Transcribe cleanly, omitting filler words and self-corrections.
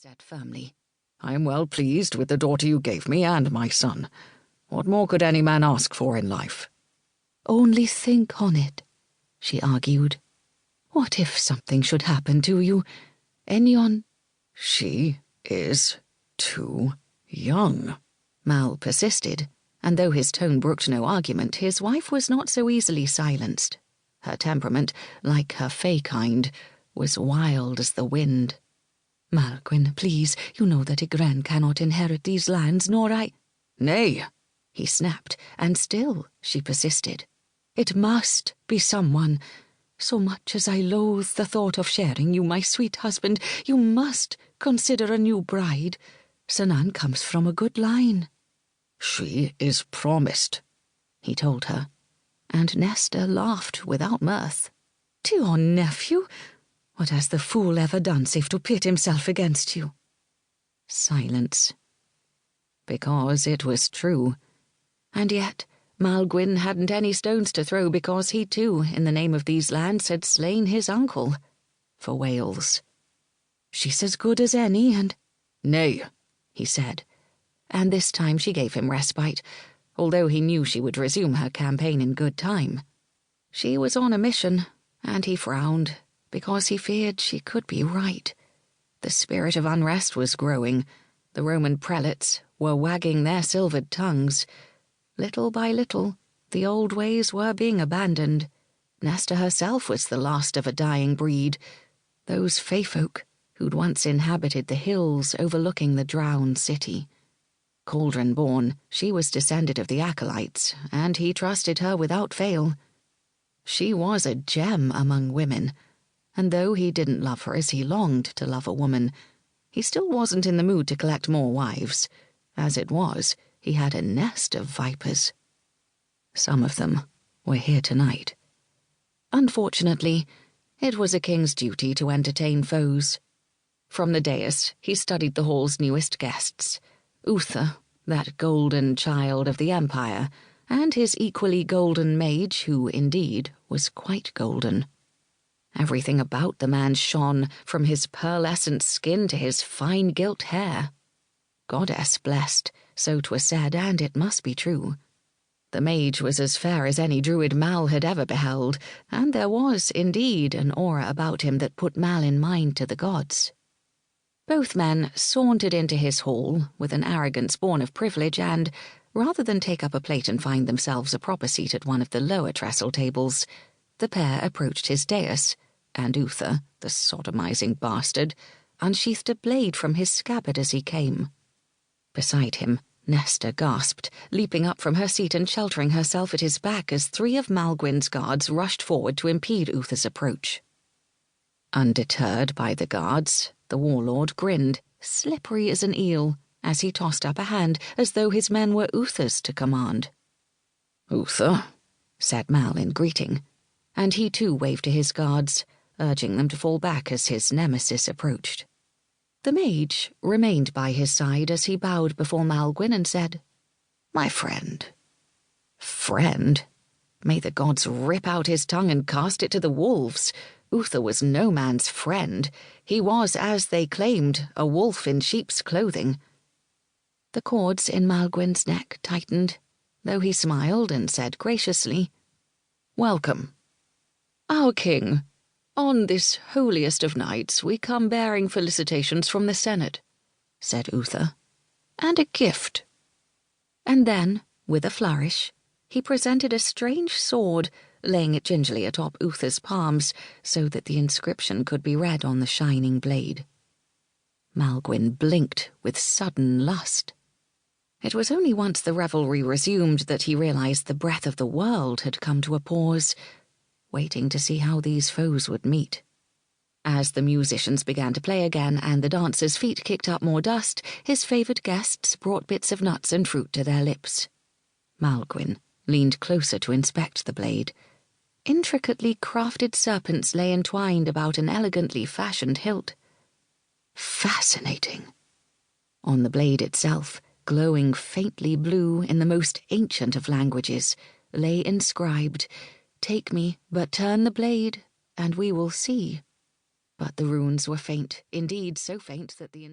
said firmly. "I am well pleased with the daughter you gave me and my son. What more could any man ask for in life?" "Only think on it," she argued. "What if something should happen to you? Enyon—" "She is too young," Mal persisted, and though his tone brooked no argument, his wife was not so easily silenced. Her temperament, like her fey kind, was wild as the wind. "Malgwyn, please, you know that Ygren cannot inherit these lands, nor I—" "Nay," he snapped, and still she persisted. "It must be someone. So much as I loathe the thought of sharing you, my sweet husband, you must consider a new bride. Sinan comes from a good line." "She is promised," he told her, and Nesta laughed without mirth. "To your nephew? What has the fool ever done save to pit himself against you?" Silence. Because it was true. And yet Malgwyn hadn't any stones to throw, because he too, in the name of these lands, had slain his uncle. For Wales. "She's as good as any, and—" "Nay," he said, and this time she gave him respite, although he knew she would resume her campaign in good time. She was on a mission, and he frowned, because he feared she could be right. The spirit of unrest was growing. The Roman prelates were wagging their silvered tongues. Little by little, the old ways were being abandoned. Nesta herself was the last of a dying breed. Those fey-folk who'd once inhabited the hills overlooking the drowned city. Cauldron-born, she was descended of the acolytes, and he trusted her without fail. She was a gem among women, and though he didn't love her as he longed to love a woman, he still wasn't in the mood to collect more wives. As it was, he had a nest of vipers. Some of them were here tonight. Unfortunately, it was a king's duty to entertain foes. From the dais, he studied the hall's newest guests, Uther, that golden child of the Empire, and his equally golden mage, who, indeed, was quite golden. Everything about the man shone, from his pearlescent skin to his fine gilt hair. Goddess blessed, so 'twas said, and it must be true. The mage was as fair as any druid Mal had ever beheld, and there was, indeed, an aura about him that put Mal in mind to the gods. Both men sauntered into his hall with an arrogance born of privilege and, rather than take up a plate and find themselves a proper seat at one of the lower trestle tables, the pair approached his dais, and Uther, the sodomizing bastard, unsheathed a blade from his scabbard as he came. Beside him, Nesta gasped, leaping up from her seat and sheltering herself at his back as 3 of Malgwyn's guards rushed forward to impede Uther's approach. Undeterred by the guards, the warlord grinned, slippery as an eel, as he tossed up a hand as though his men were Uther's to command. "Uther," said Mal in greeting, and he too waved to his guards, urging them to fall back as his nemesis approached. The mage remained by his side as he bowed before Malgwyn and said, "My friend." Friend? May the gods rip out his tongue and cast it to the wolves. Uther was no man's friend. He was, as they claimed, a wolf in sheep's clothing. The cords in Malgwyn's neck tightened, though he smiled and said graciously, "Welcome." "Our king, on this holiest of nights we come bearing felicitations from the Senate," said Uther, "and a gift." And then, with a flourish, he presented a strange sword, laying it gingerly atop Uther's palms so that the inscription could be read on the shining blade. Malgwyn blinked with sudden lust. It was only once the revelry resumed that he realized the breath of the world had come to a pause, waiting to see how these foes would meet. As the musicians began to play again and the dancers' feet kicked up more dust, his favoured guests brought bits of nuts and fruit to their lips. Malgwyn leaned closer to inspect the blade. Intricately crafted serpents lay entwined about an elegantly fashioned hilt. Fascinating. On the blade itself, glowing faintly blue in the most ancient of languages, lay inscribed, "Take me, but turn the blade, and we will see." But the runes were faint, indeed so faint that the